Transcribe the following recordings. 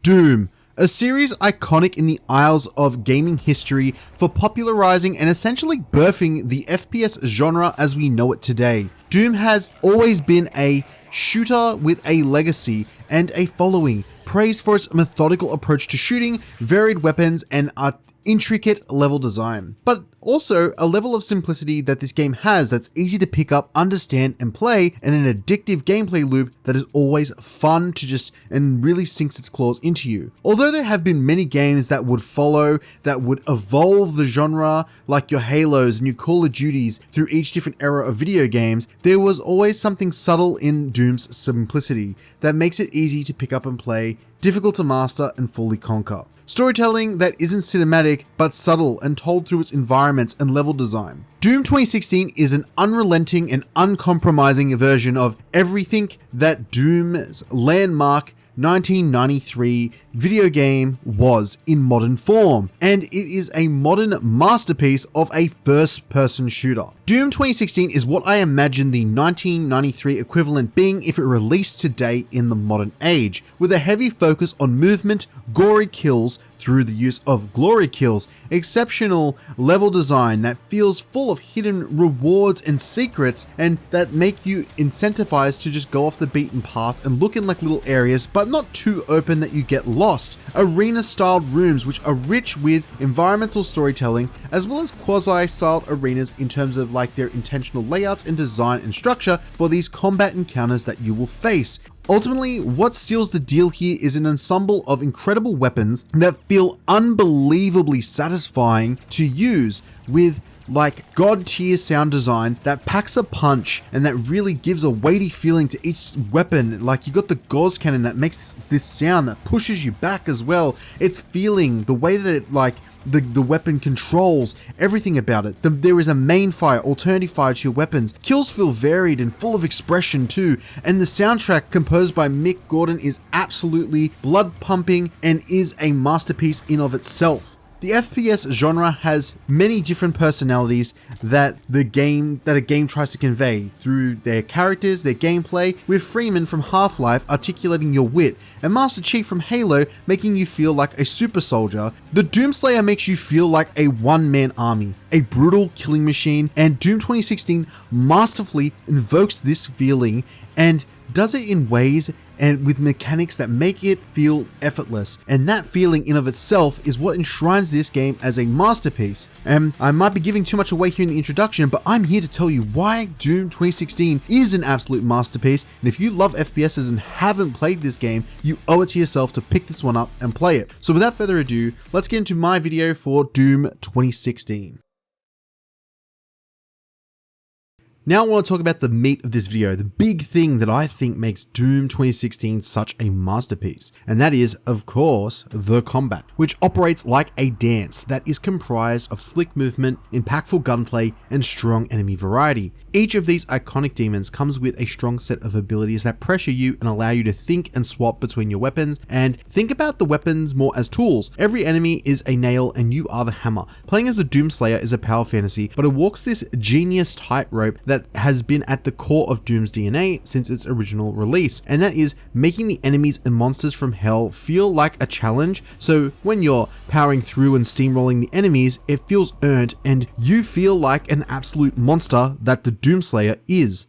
Doom, a series iconic in the aisles of gaming history for popularizing and essentially birthing the FPS genre as we know it today. Doom has always been a shooter with a legacy and a following, praised for its methodical approach to shooting, varied weapons, and intricate level design, but also a level of simplicity that this game has that's easy to pick up, understand, and play, and an addictive gameplay loop that is always fun to just and really sinks its claws into you. Although there have been many games that would follow, that would evolve the genre, like your Halos and your Call of Duties through each different era of video games, there was always something subtle in Doom's simplicity that makes it easy to pick up and play, difficult to master and fully conquer. Storytelling that isn't cinematic but subtle and told through its environments and level design. Doom 2016 is an unrelenting and uncompromising version of everything that Doom's landmark 1993 video game was in modern form, and it is a modern masterpiece of a first-person shooter. Doom 2016 is what I imagine the 1993 equivalent being if it released today in the modern age, with a heavy focus on movement, gory kills through the use of glory kills, exceptional level design that feels full of hidden rewards and secrets, and that make you incentivized to just go off the beaten path and look in like little areas, but not too open that you get lost. Arena-styled rooms which are rich with environmental storytelling, as well as quasi-styled arenas in terms of like their intentional layouts and design and structure for these combat encounters that you will face. Ultimately, what seals the deal here is an ensemble of incredible weapons that feel unbelievably satisfying to use, with like god tier sound design that packs a punch and that really gives a weighty feeling to each weapon. Like you got the Gauss cannon that makes this sound that pushes you back as well. It's feeling, the way that it like the weapon controls, everything about it. There is a main fire, alternative fire to your weapons. Kills feel varied and full of expression too, and the soundtrack composed by Mick Gordon is absolutely blood pumping and is a masterpiece in of itself. The FPS genre has many different personalities that a game tries to convey through their characters, their gameplay, with Freeman from Half-Life articulating your wit, and Master Chief from Halo making you feel like a super soldier. The Doomslayer makes you feel like a one-man army, a brutal killing machine, and Doom 2016 masterfully invokes this feeling and does it in ways and with mechanics that make it feel effortless. And that feeling in of itself is what enshrines this game as a masterpiece. And I might be giving too much away here in the introduction, but I'm here to tell you why Doom 2016 is an absolute masterpiece. And if you love FPSs and haven't played this game, you owe it to yourself to pick this one up and play it. So without further ado, let's get into my video for Doom 2016. Now I want to talk about the meat of this video, the big thing that I think makes Doom 2016 such a masterpiece, and that is, of course, the combat, which operates like a dance that is comprised of slick movement, impactful gunplay, and strong enemy variety. Each of these iconic demons comes with a strong set of abilities that pressure you and allow you to think and swap between your weapons, and think about the weapons more as tools. Every enemy is a nail and you are the hammer. Playing as the Doomslayer is a power fantasy, but it walks this genius tightrope that has been at the core of Doom's DNA since its original release, and that is making the enemies and monsters from hell feel like a challenge. So when you're powering through and steamrolling the enemies, it feels earned and you feel like an absolute monster that the Doomslayer is.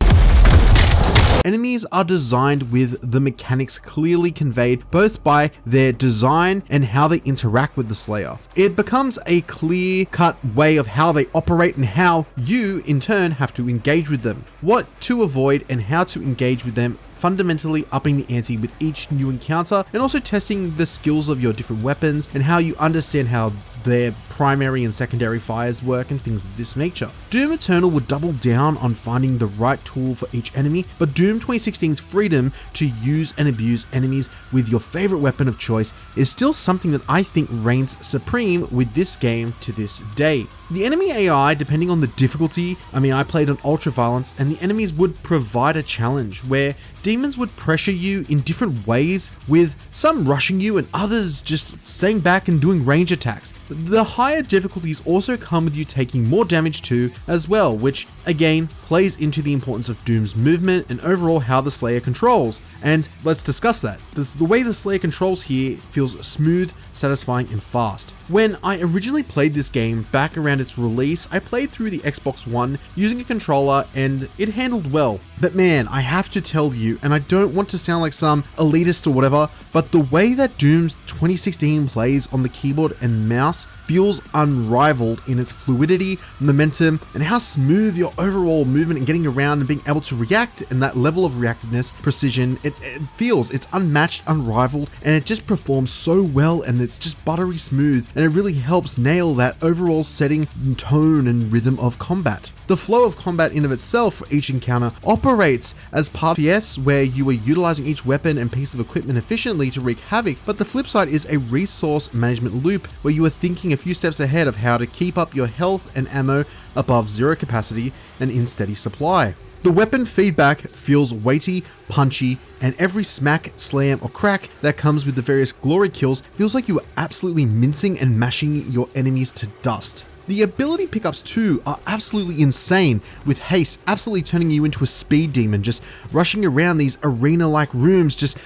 Enemies are designed with the mechanics clearly conveyed both by their design and how they interact with the Slayer. It becomes a clear-cut way of how they operate and how you, in turn, have to engage with them. What to avoid and how to engage with them, fundamentally upping the ante with each new encounter, and also testing the skills of your different weapons and how you understand how their primary and secondary fires work and things of this nature. Doom Eternal would double down on finding the right tool for each enemy, but Doom 2016's freedom to use and abuse enemies with your favorite weapon of choice is still something that I think reigns supreme with this game to this day. The enemy AI, depending on the difficulty, I played on Ultra Violence, and the enemies would provide a challenge where demons would pressure you in different ways, with some rushing you and others just staying back and doing range attacks. The higher difficulties also come with you taking more damage too, as well, which again plays into the importance of Doom's movement and overall how the Slayer controls. And let's discuss that. The way the Slayer controls here feels smooth, satisfying, and fast. When I originally played this game back around its release, I played through the Xbox One using a controller and it handled well. But man, I have to tell you, and I don't want to sound like some elitist or whatever, but the way that Doom's 2016 plays on the keyboard and mouse feels unrivaled in its fluidity, momentum, and how smooth your overall movement and getting around and being able to react, and that level of reactiveness, precision, it feels, it's unmatched, unrivaled, and it just performs so well, and it's just buttery smooth, and it really helps nail that overall setting, tone, and rhythm of combat. The flow of combat in of itself for each encounter operates as part of FPS, where you are utilizing each weapon and piece of equipment efficiently to wreak havoc, but the flip side is a resource management loop where you are thinking a few steps ahead of how to keep up your health and ammo above zero capacity and in steady supply. The weapon feedback feels weighty, punchy, and every smack, slam, or crack that comes with the various glory kills feels like you are absolutely mincing and mashing your enemies to dust. The ability pickups too are absolutely insane, with haste absolutely turning you into a speed demon, just rushing around these arena-like rooms, just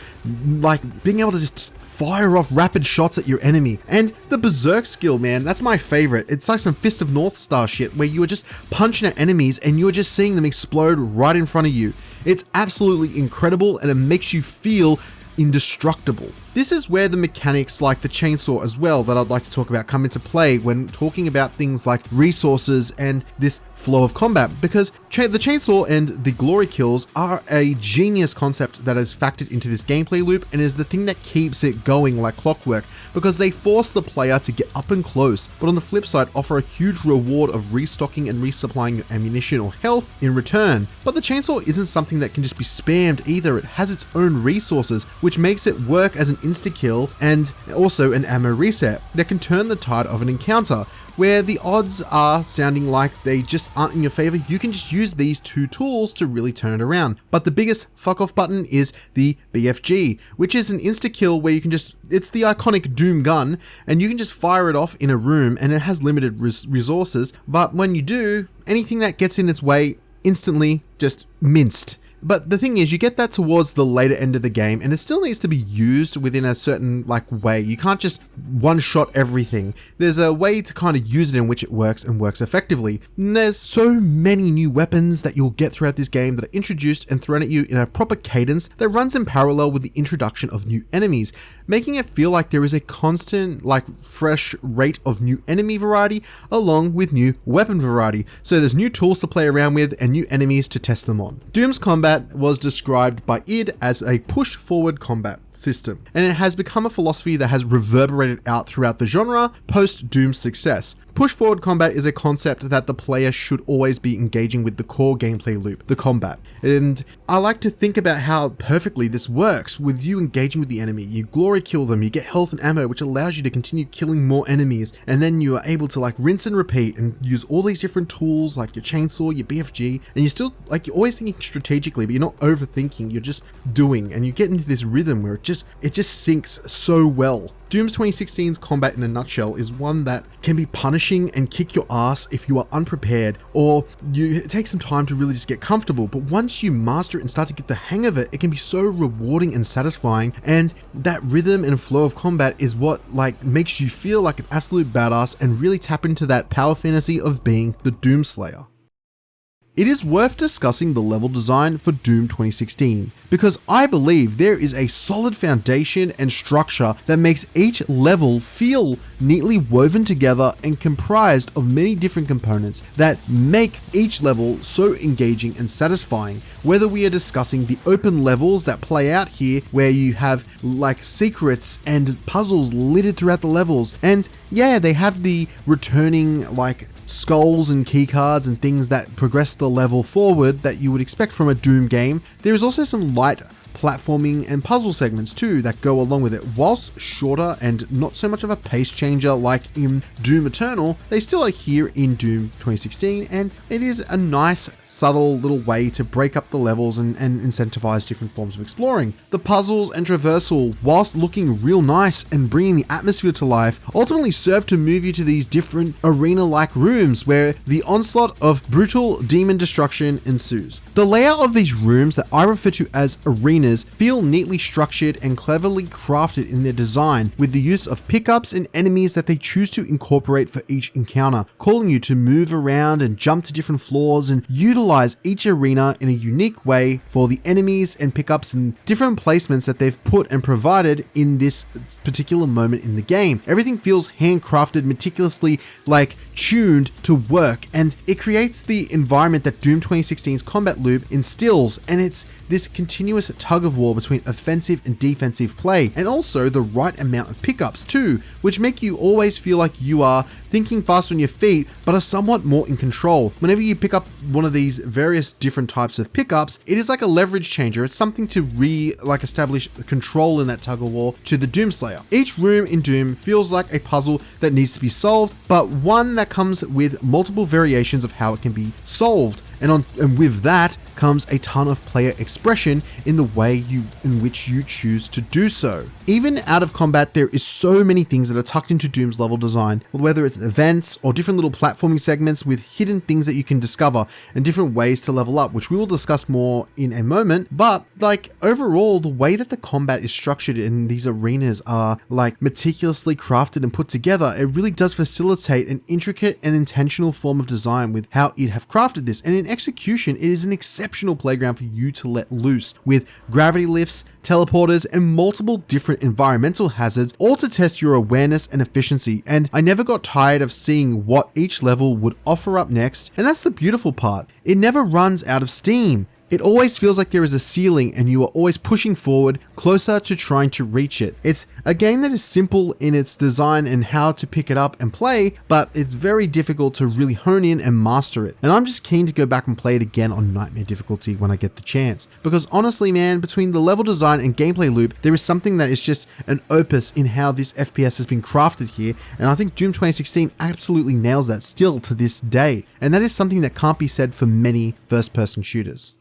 like being able to just fire off rapid shots at your enemy. And the berserk skill, man, that's my favorite. It's like some Fist of North Star shit where you are just punching at enemies and you're just seeing them explode right in front of you. It's absolutely incredible and it makes you feel indestructible. This is where the mechanics like the chainsaw as well that I'd like to talk about come into play when talking about things like resources and this flow of combat, because the chainsaw and the glory kills are a genius concept that is factored into this gameplay loop and is the thing that keeps it going like clockwork, because they force the player to get up and close, but on the flip side offer a huge reward of restocking and resupplying your ammunition or health in return. But the chainsaw isn't something that can just be spammed either. It has its own resources, which makes it work as an insta-kill and also an ammo reset that can turn the tide of an encounter. Where the odds are sounding like they just aren't in your favor, you can just use these two tools to really turn it around. But the biggest fuck off button is the BFG, which is an insta-kill where you can just, it's the iconic Doom gun, and you can just fire it off in a room and it has limited resources, but when you do, anything that gets in its way instantly just minced. But the thing is, you get that towards the later end of the game and it still needs to be used within a certain way. You can't just one-shot everything. There's a way to kind of use it in which it works and works effectively. And there's so many new weapons that you'll get throughout this game that are introduced and thrown at you in a proper cadence that runs in parallel with the introduction of new enemies, making it feel like there is a constant, fresh rate of new enemy variety along with new weapon variety. So there's new tools to play around with and new enemies to test them on. Doom's combat was described by id as a push-forward combat system, and it has become a philosophy that has reverberated out throughout the genre post Doom's success. Push-forward combat is a concept that the player should always be engaging with the core gameplay loop, the combat. And I like to think about how perfectly this works with you engaging with the enemy. You glory kill them, you get health and ammo, which allows you to continue killing more enemies, and then you are able to rinse and repeat and use all these different tools like your chainsaw, your BFG, and you're still you're always thinking strategically, but you're not overthinking, you're just doing, and you get into this rhythm where it just sinks so well. Doom's 2016's combat in a nutshell is one that can be punishing and kick your ass if you are unprepared, or it takes some time to really just get comfortable, but once you master it and start to get the hang of it, it can be so rewarding and satisfying, and that rhythm and flow of combat is what makes you feel like an absolute badass and really tap into that power fantasy of being the Doomslayer. It is worth discussing the level design for Doom 2016, because I believe there is a solid foundation and structure that makes each level feel neatly woven together and comprised of many different components that make each level so engaging and satisfying. Whether we are discussing the open levels that play out here, where you have secrets and puzzles littered throughout the levels, and yeah, they have the returning skulls and keycards and things that progress the level forward that you would expect from a Doom game. There is also some light platforming and puzzle segments too that go along with it. Whilst shorter and not so much of a pace changer like in Doom Eternal, they still are here in Doom 2016, and it is a nice, subtle little way to break up the levels and incentivize different forms of exploring. The puzzles and traversal, whilst looking real nice and bringing the atmosphere to life, ultimately serve to move you to these different arena-like rooms where the onslaught of brutal demon destruction ensues. The layout of these rooms that I refer to as arenas feel neatly structured and cleverly crafted in their design, with the use of pickups and enemies that they choose to incorporate for each encounter, calling you to move around and jump to different floors and utilize each arena in a unique way for the enemies and pickups and different placements that they've put and provided in this particular moment in the game. Everything feels handcrafted, meticulously tuned to work, and it creates the environment that Doom 2016's combat loop instills, and it's this continuous tug of war between offensive and defensive play, and also the right amount of pickups too, which make you always feel like you are thinking fast on your feet but are somewhat more in control. Whenever you pick up one of these various different types of pickups, it is like a leverage changer. It's something to establish control in that tug of war to the Doomslayer. Each room in Doom feels like a puzzle that needs to be solved, but one that comes with multiple variations of how it can be solved. And with that comes a ton of player expression in the way in which you choose to do so. Even out of combat, there is so many things that are tucked into Doom's level design, whether it's events or different little platforming segments with hidden things that you can discover and different ways to level up, which we will discuss more in a moment. But overall, the way that the combat is structured in these arenas are meticulously crafted and put together. It really does facilitate an intricate and intentional form of design with how it have crafted this. And in execution, it is an exceptional playground for you to let loose, with gravity lifts, teleporters, and multiple different environmental hazards, all to test your awareness and efficiency. And I never got tired of seeing what each level would offer up next, and that's the beautiful part. It never runs out of steam. It always feels like there is a ceiling and you are always pushing forward, closer to trying to reach it. It's a game that is simple in its design and how to pick it up and play, but it's very difficult to really hone in and master it. And I'm just keen to go back and play it again on Nightmare difficulty when I get the chance. Because honestly, man, between the level design and gameplay loop, there is something that is just an opus in how this FPS has been crafted here, and I think Doom 2016 absolutely nails that still to this day. And that is something that can't be said for many first-person shooters.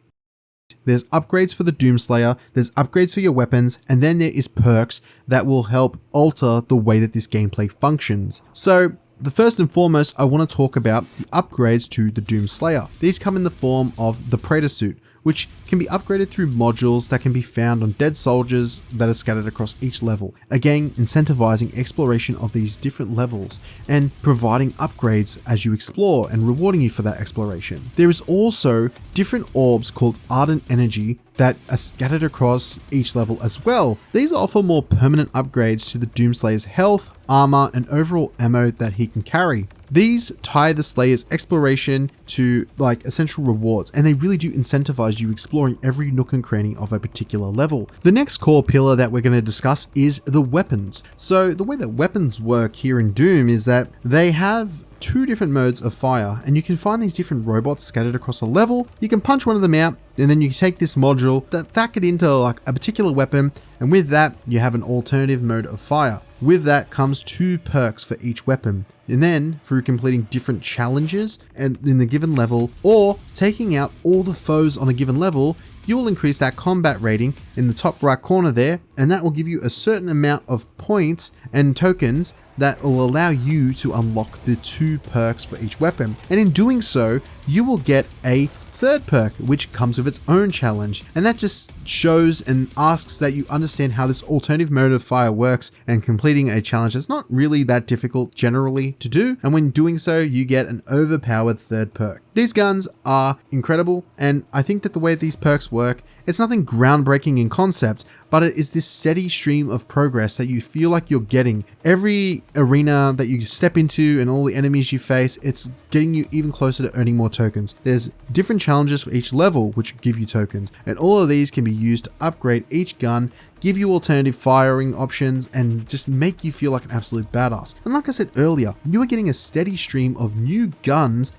There's upgrades for the Doomslayer, there's upgrades for your weapons, and then there is perks that will help alter the way that this gameplay functions. So, the first and foremost, I want to talk about the upgrades to the Doomslayer. These come in the form of the Praetor suit, which can be upgraded through modules that can be found on dead soldiers that are scattered across each level. Again, incentivizing exploration of these different levels and providing upgrades as you explore and rewarding you for that exploration. There is also different orbs called Ardent Energy that are scattered across each level as well. These offer more permanent upgrades to the Doomslayer's health, armor, and overall ammo that he can carry. These tie the Slayer's exploration to essential rewards, and they really do incentivize you exploring every nook and cranny of a particular level. The next core pillar that we're going to discuss is the weapons. So the way that weapons work here in Doom is that they have two different modes of fire, and you can find these different robots scattered across a level. You can punch one of them out, and then you take this module that thack it into a particular weapon, and with that you have an alternative mode of fire. With that comes 2 perks for each weapon, and then through completing different challenges and in the given level, or taking out all the foes on a given level, you will increase that combat rating in the top right corner there, and that will give you a certain amount of points and tokens that will allow you to unlock the 2 perks for each weapon. And in doing so, you will get a third perk, which comes with its own challenge. And that just shows and asks that you understand how this alternative mode of fire works, and completing a challenge that's not really that difficult generally to do. And when doing so, you get an overpowered third perk. These guns are incredible, and I think that the way these perks work, it's nothing groundbreaking in concept, but it is this steady stream of progress that you feel like you're getting. Every arena that you step into and all the enemies you face, it's getting you even closer to earning more tokens. There's different challenges for each level which give you tokens, and all of these can be used to upgrade each gun, give you alternative firing options, and just make you feel like an absolute badass. And like I said earlier, you are getting a steady stream of new guns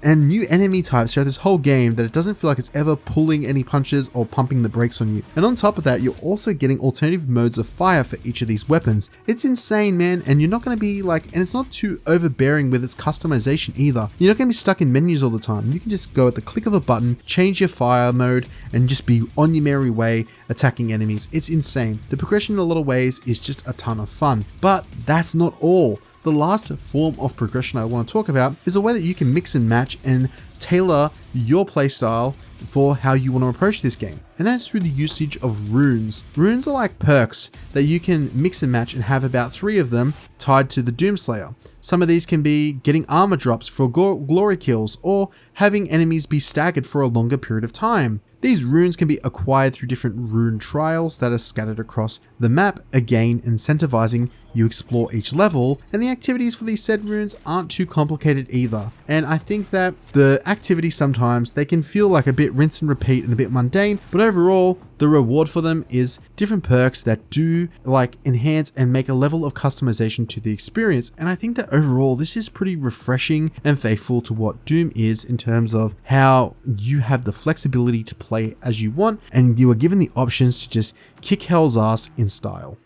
and new enemy types throughout this whole game that it doesn't feel like it's ever pulling any punches or pumping the brakes on you. And on top of that, you're also getting alternative modes of fire for each of these weapons. It's insane, man, and you're not going to be like, and it's not too overbearing with its customization either. You're not going to be stuck in menus all the time. You can just go at the click of a button, change your fire mode, and just be on your merry way attacking enemies. It's insane. The progression in a lot of ways is just a ton of fun. But that's not all. The last form of progression I want to talk about is a way that you can mix and match and tailor your playstyle for how you want to approach this game. And that's through the usage of runes. Runes are like perks that you can mix and match and have about 3 of them tied to the Doomslayer. Some of these can be getting armor drops for glory kills or having enemies be staggered for a longer period of time. These runes can be acquired through different rune trials that are scattered across the map, again incentivizing you explore each level, and the activities for these said runes aren't too complicated either. And I think that the activities sometimes, they can feel like a bit rinse and repeat and a bit mundane, but overall, the reward for them is different perks that do like enhance and make a level of customization to the experience. And I think that overall, this is pretty refreshing and faithful to what Doom is in terms of how you have the flexibility to play as you want, and you are given the options to just kick hell's ass in style.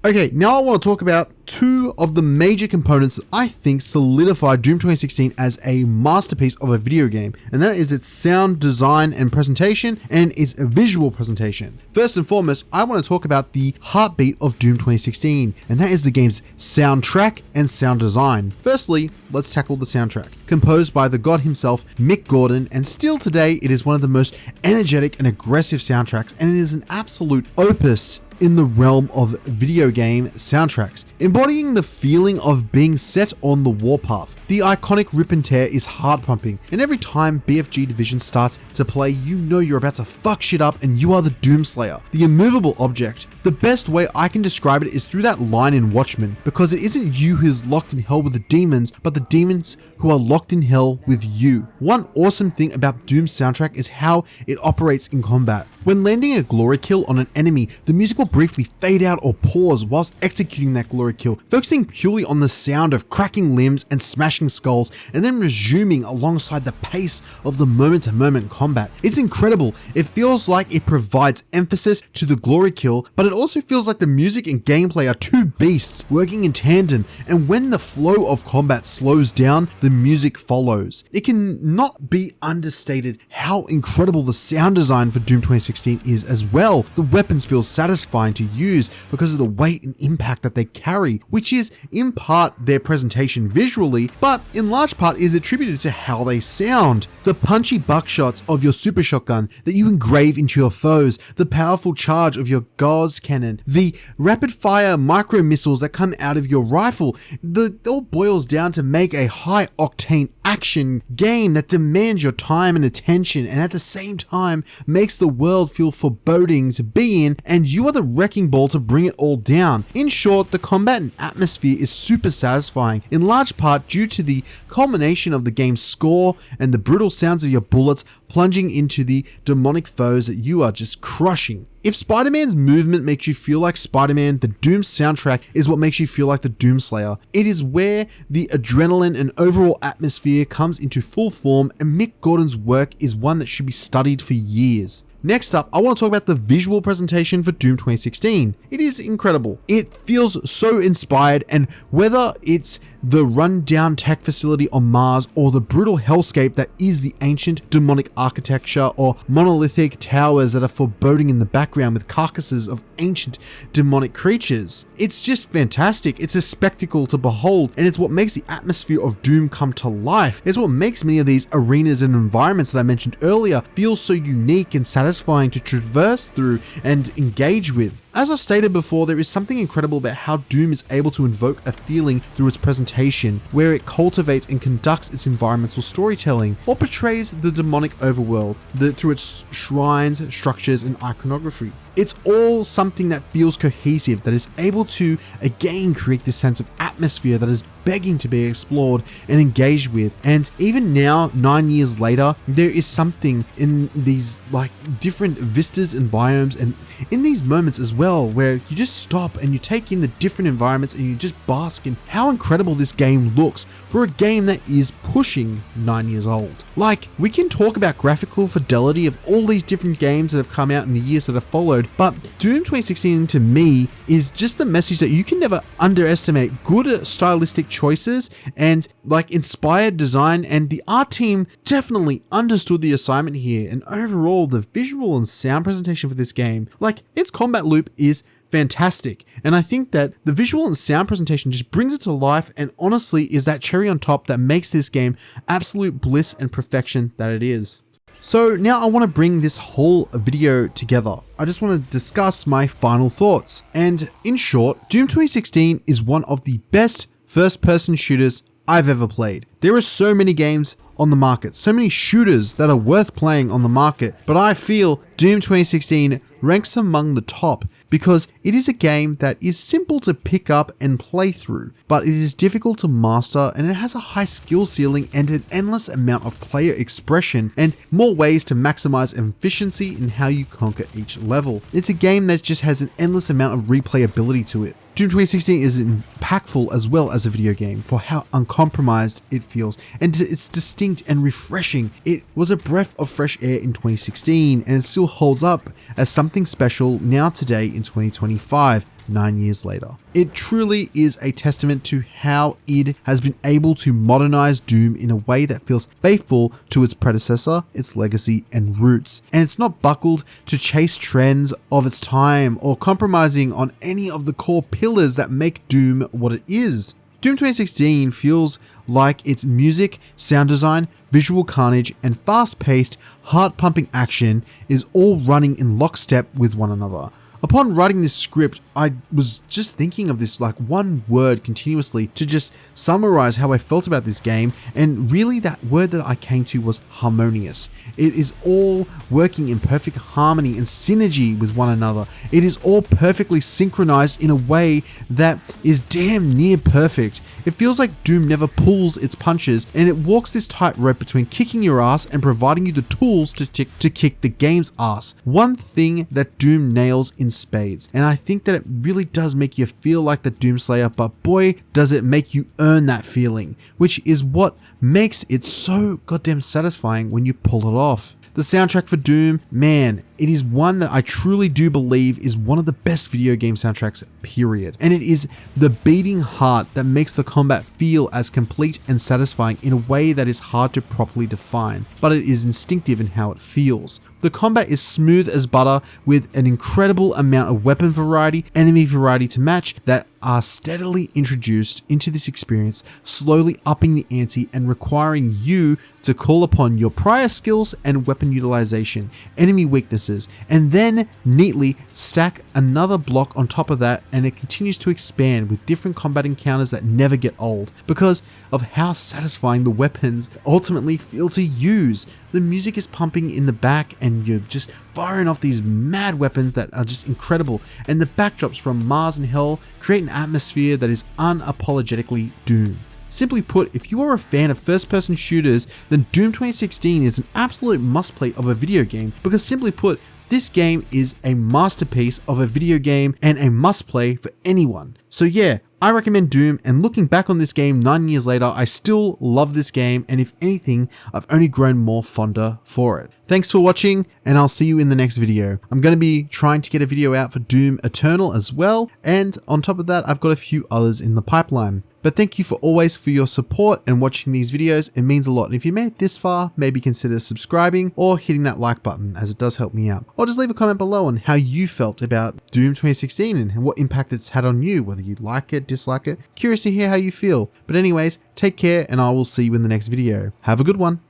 Okay, now I want to talk about 2 of the major components that I think solidify Doom 2016 as a masterpiece of a video game, and that is its sound design and presentation and its visual presentation. First and foremost, I want to talk about the heartbeat of Doom 2016, and that is the game's soundtrack and sound design. Firstly, let's tackle the soundtrack. Composed by the god himself, Mick Gordon, and still today it is one of the most energetic and aggressive soundtracks, and it is an absolute opus in the realm of video game soundtracks, embodying the feeling of being set on the warpath. The iconic rip and tear is heart pumping, and every time BFG Division starts to play, you know you're about to fuck shit up and you are the Doomslayer, the immovable object. The best way I can describe it is through that line in Watchmen, because it isn't you who's locked in hell with the demons, but the demons who are locked in hell with you. One awesome thing about Doom's soundtrack is how it operates in combat. When landing a glory kill on an enemy, the music will briefly fade out or pause whilst executing that glory kill, focusing purely on the sound of cracking limbs and smashing skulls, and then resuming alongside the pace of the moment-to-moment combat. It's incredible. It feels like it provides emphasis to the glory kill, but it also feels like the music and gameplay are 2 beasts working in tandem, and when the flow of combat slows down, the music follows. It can not be understated how incredible the sound design for Doom 2016 is as well. The weapons feel satisfying to use because of the weight and impact that they carry, which is in part their presentation visually, but in large part is attributed to how they sound. The punchy buckshots of your super shotgun that you engrave into your foes, the powerful charge of your Gauss cannon, the rapid fire micro missiles that come out of your rifle, it all boils down to make a high octane action game that demands your time and attention, and at the same time makes the world feel foreboding to be in, and you are the wrecking ball to bring it all down. In short, the combat and atmosphere is super satisfying, in large part due to the culmination of the game's score and the brutal sounds of your bullets plunging into the demonic foes that you are just crushing. If Spider-Man's movement makes you feel like Spider-Man, the Doom soundtrack is what makes you feel like the Doomslayer. It is where the adrenaline and overall atmosphere comes into full form, and Mick Gordon's work is one that should be studied for years. Next up, I want to talk about the visual presentation for Doom 2016. It is incredible. It feels so inspired, and whether it's the rundown tech facility on Mars or the brutal hellscape that is the ancient demonic architecture or monolithic towers that are foreboding in the background with carcasses of ancient demonic creatures. It's just fantastic. It's a spectacle to behold, and it's what makes the atmosphere of Doom come to life. It's what makes many of these arenas and environments that I mentioned earlier feel so unique and satisfying to traverse through and engage with. As I stated before, there is something incredible about how Doom is able to invoke a feeling through its presentation, where it cultivates and conducts its environmental storytelling, or portrays the demonic overworld through its shrines, structures, and iconography. it's all something that feels cohesive, that is able to again create this sense of atmosphere that is begging to be explored and engaged with. And even now, 9 years later, there is something in these like different vistas and biomes, and in these moments as well, where you just stop and you take in the different environments and you just bask in how incredible this game looks for a game that is pushing 9 years old. Like, we can talk about graphical fidelity of all these different games that have come out in the years that have followed, but Doom 2016 to me is just the message that you can never underestimate good stylistic choices and like inspired design, and the art team definitely understood the assignment here. And overall, the visual and sound presentation for this game, like its combat loop, is fantastic, and I think that the visual and sound presentation just brings it to life, and honestly is that cherry on top that makes this game absolute bliss and perfection that it is. So now I want to bring this whole video together. I just want to discuss my final thoughts, and in short, Doom 2016 is one of the best first-person shooters I've ever played. There are so many games on the market, so many shooters that are worth playing on the market, but I feel Doom 2016 ranks among the top because it is a game that is simple to pick up and play through, but it is difficult to master, and it has a high skill ceiling and an endless amount of player expression and more ways to maximize efficiency in how you conquer each level. It's a game that just has an endless amount of replayability to it. Doom 2016 is impactful as well as a video game for how uncompromised it feels, and it's distinct and refreshing. It was a breath of fresh air in 2016, and it still holds up as something special now today in 2025. 9 years later. It truly is a testament to how id has been able to modernize Doom in a way that feels faithful to its predecessor, its legacy and roots, and it's not buckled to chase trends of its time or compromising on any of the core pillars that make Doom what it is. Doom 2016 feels like its music, sound design, visual carnage, and fast-paced, heart-pumping action is all running in lockstep with one another. Upon writing this script, I was just thinking of this like one word continuously to just summarize how I felt about this game, and really that word that I came to was harmonious. It is all working in perfect harmony and synergy with one another. It is all perfectly synchronized in a way that is damn near perfect. It feels like Doom never pulls its punches, and it walks this tightrope between kicking your ass and providing you the tools to kick the game's ass. One thing that Doom nails in spades, and I think that it really does make you feel like the Doomslayer, but boy does it make you earn that feeling, which is what makes it so goddamn satisfying when you pull it off. The soundtrack for Doom, man, it is one that I truly do believe is one of the best video game soundtracks, period. And it is the beating heart that makes the combat feel as complete and satisfying in a way that is hard to properly define, but it is instinctive in how it feels. The combat is smooth as butter with an incredible amount of weapon variety, enemy variety to match that are steadily introduced into this experience, slowly upping the ante and requiring you to call upon your prior skills and weapon utilization, enemy weaknesses, and then neatly stack another block on top of that, and it continues to expand with different combat encounters that never get old because of how satisfying the weapons ultimately feel to use. The music is pumping in the back and you're just firing off these mad weapons that are just incredible, and the backdrops from Mars and Hell create an atmosphere that is unapologetically Doom. Simply put, if you are a fan of first-person shooters, then Doom 2016 is an absolute must-play of a video game, because simply put, this game is a masterpiece of a video game and a must-play for anyone. So yeah, I recommend Doom, and looking back on this game 9 years later, I still love this game, and if anything, I've only grown more fonder for it. Thanks for watching, and I'll see you in the next video. I'm going to be trying to get a video out for Doom Eternal as well, and on top of that, I've got a few others in the pipeline. But thank you always for your support and watching these videos. It means a lot. And if you made it this far, maybe consider subscribing or hitting that like button, as it does help me out. Or just leave a comment below on how you felt about Doom 2016 and what impact it's had on you, whether you like it, dislike it. Curious to hear how you feel. But anyways, take care, and I will see you in the next video. Have a good one.